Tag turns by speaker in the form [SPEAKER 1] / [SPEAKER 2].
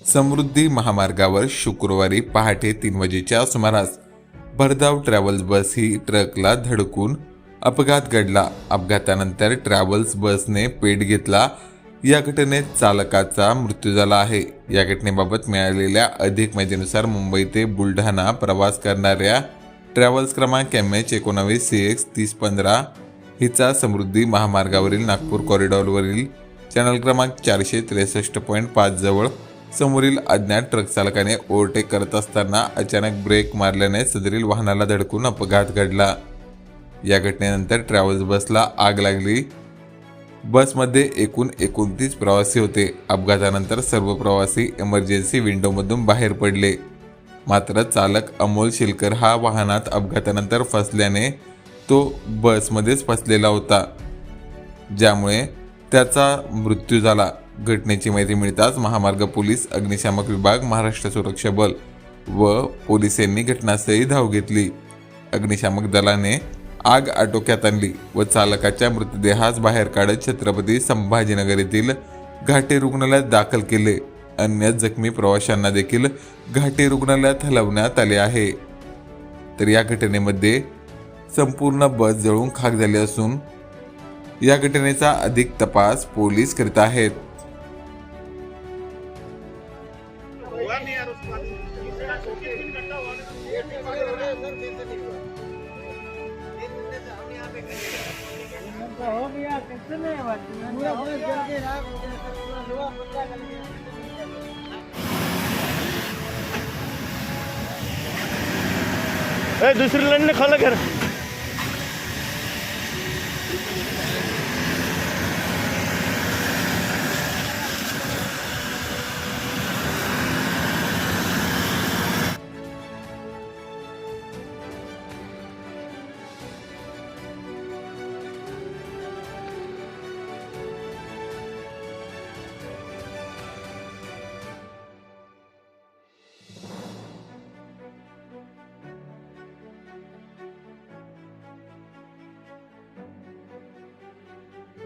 [SPEAKER 1] समृद्धी महामार्गावर शुक्रवारी पहाटे 3 वाजेच्या सुमारास भरधाव ट्रॅव्हल्स बस ही ट्रकला धडकून अपघात घडला। अपघातानंतर ट्रॅव्हल्स बसने पेट घेतला। या घटनेत चालकाचा मृत्यू झाला आहे। या घटनेबाबत मिळालेल्या अधिक माहितीनुसार मुंबई ते बुलढाणा प्रवास करणाऱ्या ट्रॅव्हल्स क्रमांक MH19 CX 3015 हिचा समृद्धी महामार्गावरील नागपूर कॉरिडॉरवरील चॅनल क्रमांक 463.5 जवळ समोरील अज्ञात ट्रक चालकाने ओव्हरटेक करत असताना अचानक ब्रेक मारल्याने सदरील वाहनाला धडकून अपघात घडला। या घटनेनंतर ट्रॅव्हल्स बसला आग लागली। बसमध्ये एकूण 29 प्रवासी होते। अपघातानंतर सर्व प्रवासी इमर्जन्सी विंडोमधून बाहेर पडले। मात्र चालक अमोल शिलकर हा वाहनात अपघातानंतर फसल्याने तो बसमध्येच फसलेला होता, ज्यामुळे त्याचा मृत्यू झाला। घटनेची माहिती मिळताच महामार्ग पोलीस, अग्निशामक विभाग, महाराष्ट्र सुरक्षा बल व पोलिसांनी घटनास्थळी धाव घेतली। अग्निशामक दलाने आग आटोक्यात आणली व चालकाच्या मृतदेहास बाहेर काढत छत्रपती संभाजीनगर येथील घाटे रुग्णालयात दाखल केले। अन्य जखमी प्रवाशांना देखील घाटे रुग्णालयात हलवण्यात आले आहे। तर या घटनेमध्ये संपूर्ण बस जळून खाक झाली असून या घटनेचा अधिक तपास पोलीस करीत आहेत।
[SPEAKER 2] हो गया कैसे नहीं हुआ पूरा बस जल के राख हुआ पता
[SPEAKER 3] दूसरी लाइन ने खाला कर